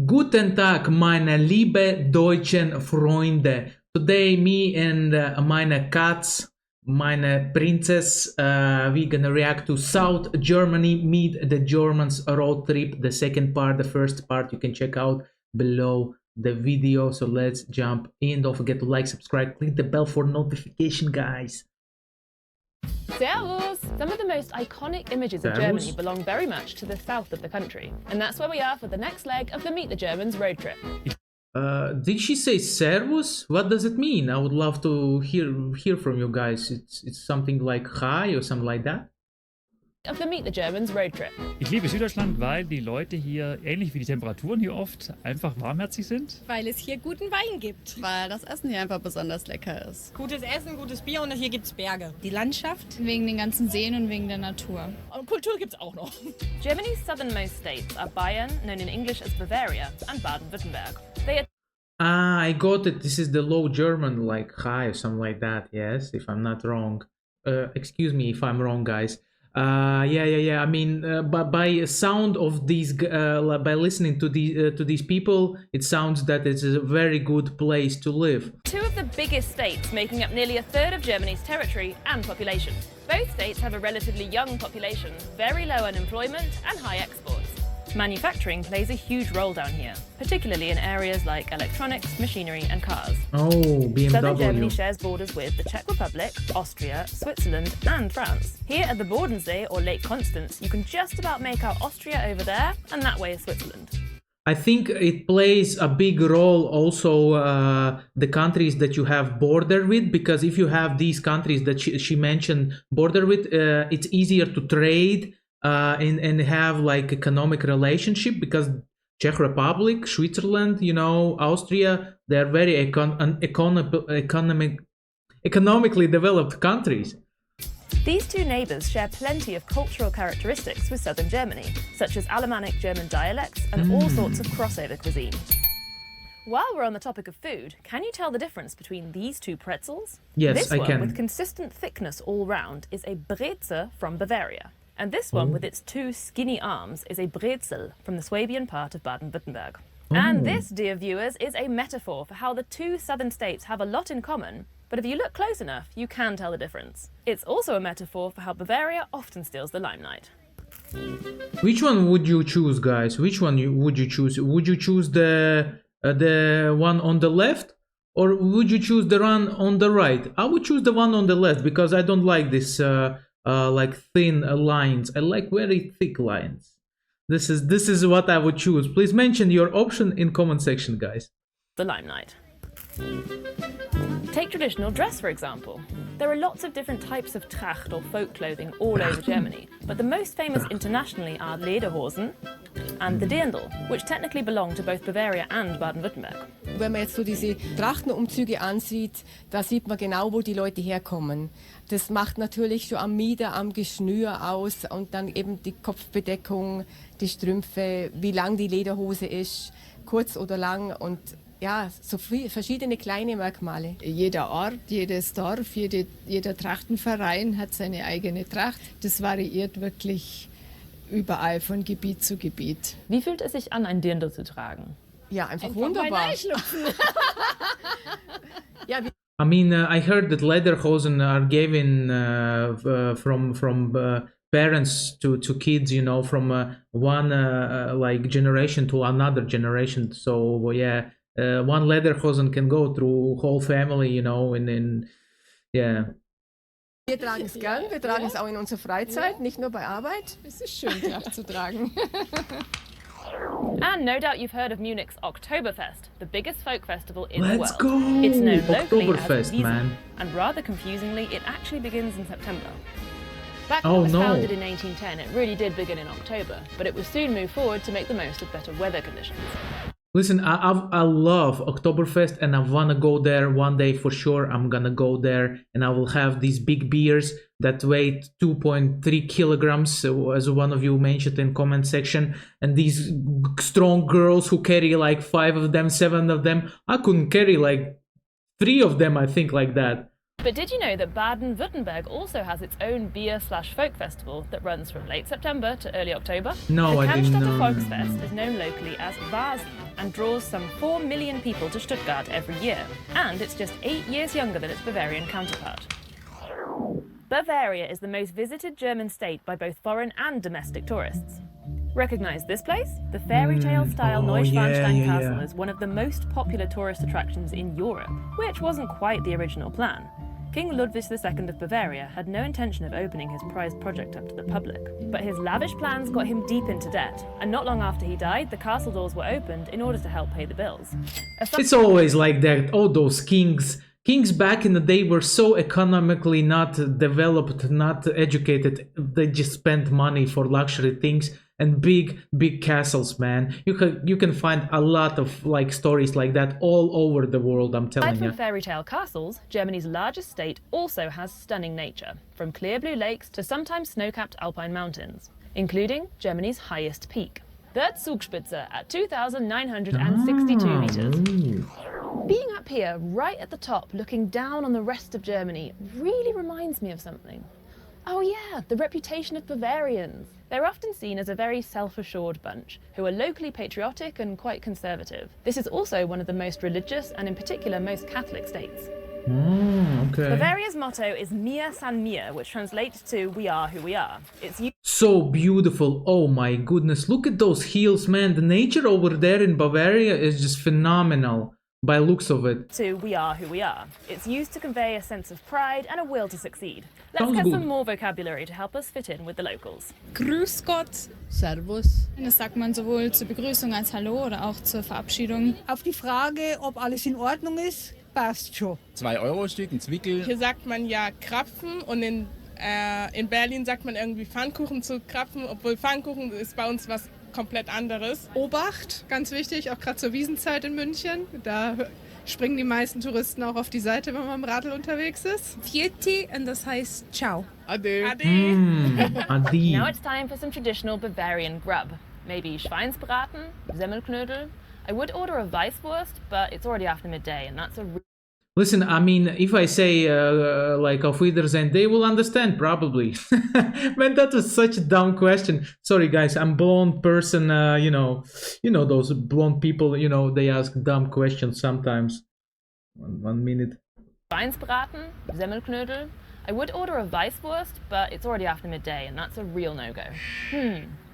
Guten Tag, meine liebe deutschen Freunde. Today, me and meine Katz, meine Princess, we gonna react to South Germany, Meet the Germans road trip. The second part, the first part, you can check out below the video. So let's jump in. Don't forget to like, subscribe, click the bell for notification, guys. Servus! Some of the most iconic images of Germany belong very much to the south of the country. And that's where we are for the next leg of the Meet the Germans road trip. Did she say servus? What does it mean? I would love to hear from you guys. It's something like hi or something like that. Of the Meet the Germans road trip. Ich liebe Süddeutschland, weil die Leute hier, ähnlich wie die Temperaturen hier oft, einfach warmherzig sind. Weil es hier guten Wein gibt. Weil das Essen hier einfach besonders lecker ist. Gutes Essen, gutes Bier und hier gibt's Berge. Die Landschaft, wegen den ganzen Seen und wegen der Natur. Und Kultur gibt's auch noch. Germany's southernmost states are Bayern, known in English as Bavaria, and Baden-Württemberg. They are I got it. This is the Low German, like hi or something like that. Yes, if I'm not wrong. Excuse me if I'm wrong, guys. Yeah. I mean, by sound of these, by listening to these people, it sounds that it's a very good place to live. two of the biggest states, making up nearly a third of Germany's territory and population. Both states have a relatively young population, very low unemployment, and high exports. Manufacturing plays a huge role down here, particularly in areas like electronics, machinery, and cars. Oh, Southern Germany BMW. shares borders with the Czech Republic, Austria, Switzerland, and France. Here at the Bodensee or Lake Constance, you can just about make out Austria over there, and that way is Switzerland. I think it plays a big role also the countries that you have border with, because if you have these countries that she mentioned border with, it's easier to trade and have like economic relationship, because Czech Republic, Switzerland, Austria, they're very economically developed countries. These two neighbours share plenty of cultural characteristics with southern Germany, such as Alemannic German dialects and all sorts of crossover cuisine. While we're on the topic of food, can you tell the difference between these two pretzels? Yes, this I one, can. with consistent thickness all round, is a Brezel from Bavaria. And this one, with its two skinny arms, is a Brezel from the Swabian part of Baden-Württemberg. And this, dear viewers, is a metaphor for how the two southern states have a lot in common, but if you look close enough, you can tell the difference. It's also a metaphor for how Bavaria often steals the limelight. Which one would you choose, guys? Which one would you choose? Would you choose the one on the left, or would you choose the one on the right? I would choose the one on the left, because I don't like this like thin lines. I like very thick lines. This is what I would choose. Please mention your option in comment section, guys. The limelight. Take traditional dress, for example. There are lots of different types of Tracht or folk clothing all over Germany, but the most famous internationally are Lederhosen and the Dirndl, which technically belong to both Bavaria and Baden-Württemberg. Wenn man jetzt so diese Trachtenumzüge ansieht, da sieht man genau, wo die Leute herkommen. Das macht natürlich schon am Mieder, am Geschnür aus und dann eben die Kopfbedeckung, die Strümpfe, wie lang die Lederhose ist, kurz oder lang, und ja, so verschiedene kleine Merkmale. Jeder Ort, jedes Dorf, jeder Trachtenverein hat seine eigene Tracht. Das variiert wirklich überall von Gebiet zu Gebiet. Wie fühlt es sich an, ein Dirndl zu tragen? Ja, einfach wunderbar. Ja, I mean, I heard that lederhosen are given from parents to kids, from one like generation to another generation. So yeah, one lederhosen can go through whole family, and yeah. wir tragen es gern, wir tragen es auch in unserer Freizeit, nicht nur bei Arbeit. Es ist schön, Tracht zu tragen. And no doubt you've heard of Munich's Oktoberfest, the biggest folk festival in the world. Let's go! It's known locally as Oktoberfest, Wiesn, man. and rather confusingly, it actually begins in September. Back when Oh, it was no. founded in 1810, it really did begin in October, but it was soon moved forward to make the most of better weather conditions. Listen, I love Oktoberfest, and I wanna go there one day for sure. I'm gonna go there, and I will have these big beers that weigh 2.3 kilograms, as one of you mentioned in comment section, and these strong girls who carry like 5 of them, 7 of them. I couldn't carry like 3 of them, I think, like that. But did you know that Baden-Württemberg also has its own beer/folk festival that runs from late September to early October? No, the I didn't Cannstatter know. Volksfest is known locally as Vasen and draws some 4 million people to Stuttgart every year. And it's just 8 years younger than its Bavarian counterpart. Bavaria is the most visited German state by both foreign and domestic tourists. Recognise this place? The fairy tale style Neuschwanstein Castle is one of the most popular tourist attractions in Europe, which wasn't quite the original plan. King Ludwig II of Bavaria had no intention of opening his prized project up to the public, but his lavish plans got him deep into debt, and not long after he died, the castle doors were opened in order to help pay the bills. It's always like that. All those kings. Kings back in the day were so economically not developed, not educated. They just spent money for luxury things and big castles, man. You can find a lot of like stories like that all over the world, I'm telling Aside you. from fairy tale castles, Germany's largest state also has stunning nature, from clear blue lakes to sometimes snow-capped alpine mountains, including Germany's highest peak, the Zugspitze at 2,962 meters. Being up here, right at the top, looking down on the rest of Germany, really reminds me of something. Oh yeah, the reputation of Bavarians. They're often seen as a very self-assured bunch, who are locally patriotic and quite conservative. This is also one of the most religious and in particular most Catholic states. Okay. Bavaria's motto is Mir san mir, which translates to we are who we are. It's So beautiful. Oh my goodness. Look at those hills, man. The nature over there in Bavaria is just phenomenal by looks of it. to we are who we are. It's used to convey a sense of pride and a will to succeed. Let's Sounds get good. some more vocabulary to help us fit in with the locals. Grüß Gott. Servus. Das sagt man sowohl zur Begrüßung als Hallo oder auch zur Verabschiedung. Auf die Frage, ob alles in Ordnung ist, passt schon. 2-Euro-Stück, ein Zwickel. Hier sagt man ja Krapfen und in Berlin sagt man irgendwie Pfannkuchen zu Krapfen, obwohl Pfannkuchen ist bei uns was komplett anderes. Obacht, ganz wichtig, auch gerade zur Wiesenzeit in München. Da springen die meisten Touristen auch auf die Seite, wenn man im Radl unterwegs ist. Vieti, und das heißt Ciao. Ade. Ade. Adi. Now it's time for some traditional Bavarian grub. Maybe Schweinsbraten, Semmelknödel. I would order a Weisswurst, but it's already after midday and that's a Listen, I mean, if I say like auf Wiedersehen, they will understand probably. Man, that was such a dumb question. Sorry, guys, I'm blonde person. You know those blonde people. You know they ask dumb questions sometimes. One minute. Schweinsbraten, Semmelknödel. I would order a Weisswurst, but it's already after midday and that's a real no-go.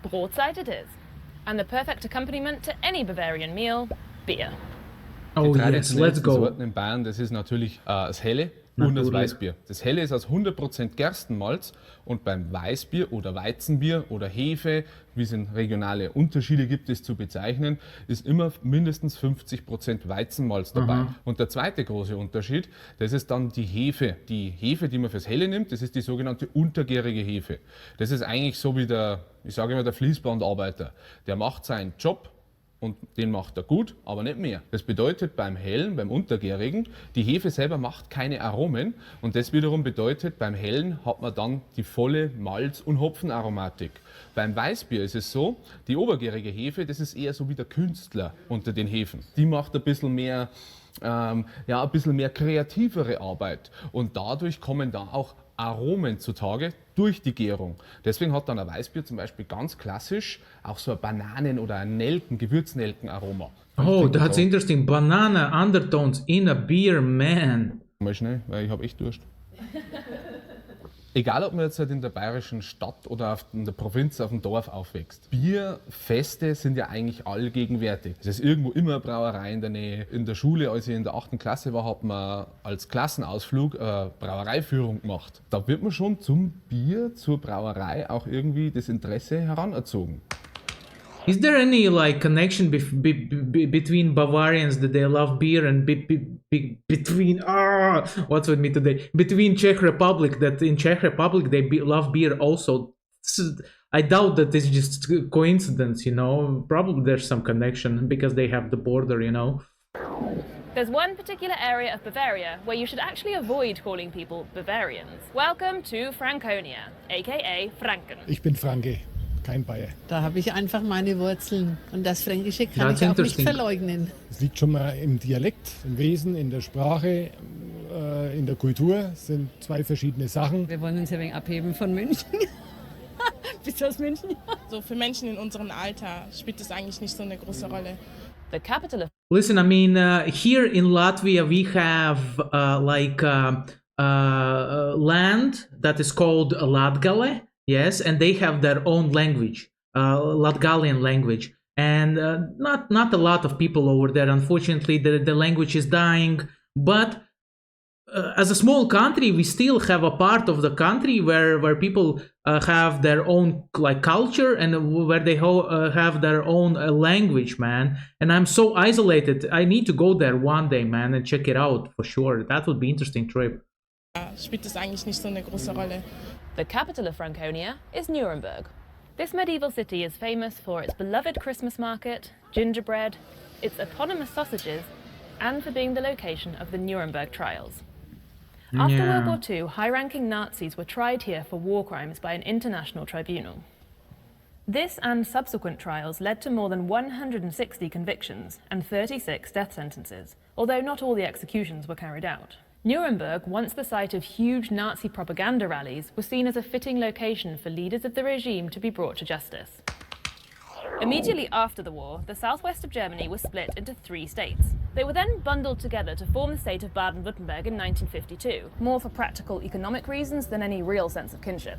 Brotzeit it is. And the perfect accompaniment to any Bavarian meal, beer. Oh yes, let's go. Sorten in Bayern, das ist natürlich das Helle und das Weißbier. Das Helle ist aus 100% Gerstenmalz und beim Weißbier oder Weizenbier oder Hefe, wie es in regionale Unterschiede gibt, es zu bezeichnen, ist immer mindestens 50% Weizenmalz dabei. Und der zweite große Unterschied, das ist dann die Hefe. Die Hefe, die man fürs Helle nimmt, das ist die sogenannte untergärige Hefe. Das ist eigentlich so wie der, ich sage immer, der Fließbandarbeiter. Der macht seinen Job und den macht er gut, aber nicht mehr. Das bedeutet beim Hellen, beim Untergärigen, die Hefe selber macht keine Aromen und das wiederum bedeutet, beim Hellen hat man dann die volle Malz- und Hopfenaromatik. Beim Weißbier ist es so, die obergärige Hefe, das ist eher so wie der Künstler unter den Hefen. Die macht ein bisschen mehr, ein bisschen mehr kreativere Arbeit und dadurch kommen da auch Aromen zutage durch die Gärung. Deswegen hat dann ein Weißbier zum Beispiel ganz klassisch auch so ein Bananen- oder ein Gewürznelkenaroma. Oh, that's interesting. Banana undertones in a beer, man. Mal schnell, weil ich habe echt Durst. Egal, ob man jetzt halt in der bayerischen Stadt oder in der Provinz auf dem Dorf aufwächst. Bierfeste sind ja eigentlich allgegenwärtig. Es ist irgendwo immer eine Brauerei in der Nähe. In der Schule, als ich in der 8. Klasse war, hat man als Klassenausflug eine Brauereiführung gemacht. Da wird man schon zum Bier, zur Brauerei auch irgendwie das Interesse heranerzogen. Is there any like connection between Bavarians that they love beer and between what's with me today? Between Czech Republic, that in Czech Republic they love beer also. I doubt that it's just coincidence, you know. Probably there's some connection because they have the border, you know. There's one particular area of Bavaria where you should actually avoid calling people Bavarians. Welcome to Franconia, aka Franken. Ich bin Franke. Kein Bayer. Da habe ich einfach meine Wurzeln und das Fränkische kann That's ich auch nicht verleugnen. Es liegt schon mal im Dialekt, im Wesen, in der Sprache, in der Kultur sind zwei verschiedene Sachen. Wir wollen uns ein wenig abheben von München. Bist du aus München? So für Menschen in unserem Alter spielt es eigentlich nicht so eine große Rolle. The capital of Listen, I mean, here in Latvia we have land that is called Latgale, yes, and they have their own language, Latgalian language, and not a lot of people over there. Unfortunately, the language is dying, but as a small country, we still have a part of the country where people have their own like culture and where they have their own language, man. And I'm so isolated. I need to go there one day, man, and check it out for sure. That would be interesting trip. Spielt es eigentlich nicht so eine große Rolle. The capital of Franconia is Nuremberg. This medieval city is famous for its beloved Christmas market, gingerbread, its eponymous sausages, and for being the location of the Nuremberg trials. After World War II, high-ranking Nazis were tried here for war crimes by an international tribunal. This and subsequent trials led to more than 160 convictions and 36 death sentences, although not all the executions were carried out. Nuremberg, once the site of huge Nazi propaganda rallies, was seen as a fitting location for leaders of the regime to be brought to justice. Immediately after the war, the southwest of Germany was split into 3 states. They were then bundled together to form the state of Baden-Württemberg in 1952, more for practical economic reasons than any real sense of kinship.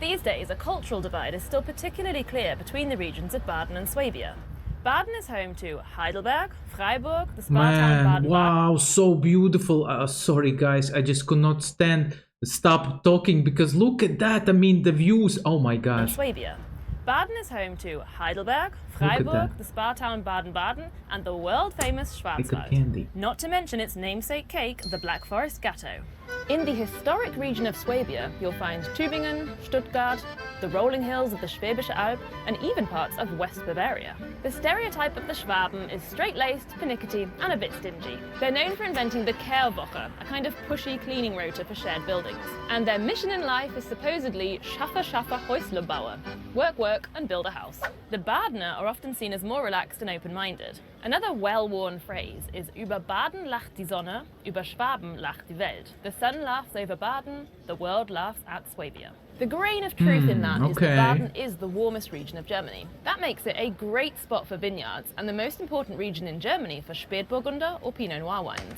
These days, a cultural divide is still particularly clear between the regions of Baden and Swabia. Baden is home to Heidelberg, Freiburg, the spa town Baden-Baden. Wow, so beautiful. Sorry, guys, I just could not stop talking because look at that. I mean, the views. Oh my God. And Swabia. Baden is home to Heidelberg, Freiburg, the spa town Baden-Baden, and the world-famous Schwarzwald. Not to mention its namesake cake, the Black Forest Gatto. In the historic region of Swabia, you'll find Tübingen, Stuttgart, the rolling hills of the Schwäbische Alb, and even parts of West Bavaria. The stereotype of the Schwaben is straight-laced, pernickety, and a bit stingy. They're known for inventing the Kehrwoche, a kind of pushy cleaning rota for shared buildings. And their mission in life is supposedly Schaffe, Schaffe, Häusle baue. Work, work, and build a house. The Badener are often seen as more relaxed and open-minded. Another well-worn phrase is Über Baden lacht die Sonne, über Schwaben lacht die Welt. The sun laughs over Baden, the world laughs at Swabia. The grain of truth in that is that Baden is the warmest region of Germany. That makes it a great spot for vineyards and the most important region in Germany for Spätburgunder or Pinot Noir wines.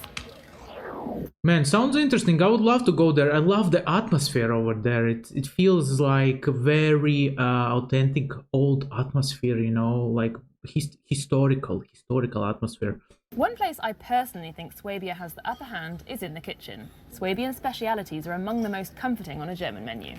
Man, sounds interesting. I would love to go there. I love the atmosphere over there. It feels like a very authentic old atmosphere, you know, like historical atmosphere. One place I personally think Swabia has the upper hand is in the kitchen. Swabian specialities are among the most comforting on a German menu.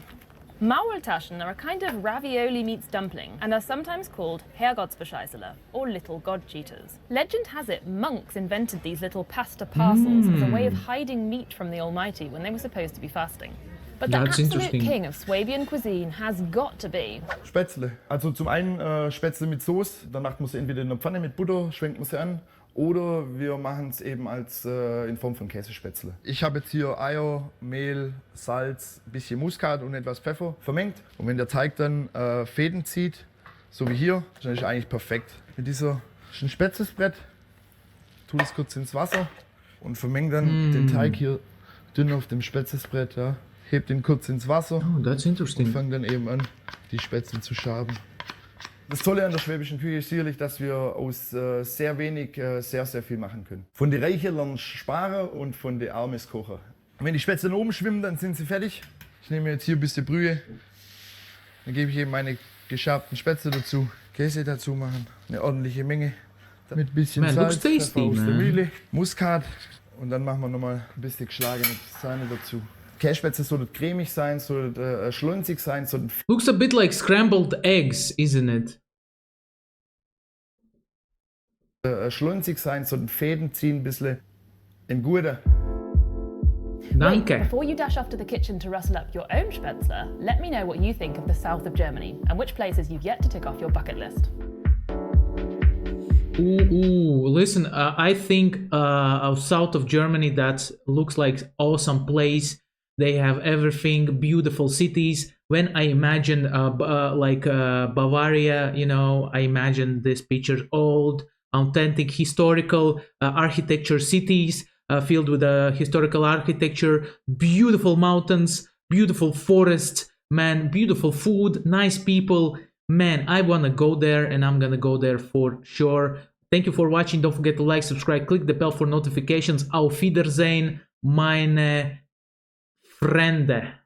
Maultaschen are a kind of ravioli meets dumpling and are sometimes called Herrgottsbescheißele or little god cheaters. Legend has it monks invented these little pasta parcels as a way of hiding meat from the Almighty when they were supposed to be fasting. But the absolute king of Swabian cuisine has got to be Spätzle. Also zum einen Spätzle mit Soße, dann macht man sie entweder in der Pfanne mit Butter, schwenkt man sie an, oder wir machen es eben als in Form von Käsespätzle. Ich habe jetzt hier Eier, Mehl, Salz, ein bisschen Muskat und etwas Pfeffer vermengt. Und wenn der Teig dann Fäden zieht, so wie hier, dann ist eigentlich perfekt. Mit dieser ein Spätzlebrett, tue es kurz ins Wasser und vermenge dann den Teig hier dünn auf dem Spätzlebrett. Ja. Heb den kurz ins Wasser und fange dann eben an, die Spätzle zu schaben. Das Tolle an der schwäbischen Küche ist sicherlich, dass wir aus sehr wenig sehr, sehr viel machen können. Von den Reichen lernst du sparen und von den Armen kochen. Wenn die Spätzle oben schwimmen, dann sind sie fertig. Ich nehme jetzt hier ein bisschen Brühe. Dann gebe ich eben meine geschabten Spätzle dazu. Käse dazu machen, eine ordentliche Menge. Mit ein bisschen Salz, Pfeffer aus der Mühle, Muskat. Und dann machen wir nochmal ein bisschen geschlagene Sahne dazu. Kässpätzle soll cremig sein, soll schlunzig sein, soll looks a bit like scrambled eggs, isn't it? Schlunzig sein, soll Fäden ziehen, ein bisschen im Gute. Danke. Wait, before you dash off to the kitchen to rustle up your own Spätzle, let me know what you think of the south of Germany and which places you've yet to tick off your bucket list. Listen, I think south of Germany that looks like awesome place. They have everything, beautiful cities. When I imagine Bavaria, you know, I imagine this picture, old, authentic, historical architecture cities. filled with historical architecture, beautiful mountains, beautiful forests, man, beautiful food, nice people. Man, I want to go there, and I'm gonna go there for sure. Thank you for watching. Don't forget to like, subscribe, click the bell for notifications. Auf Wiedersehen, meine Freunde.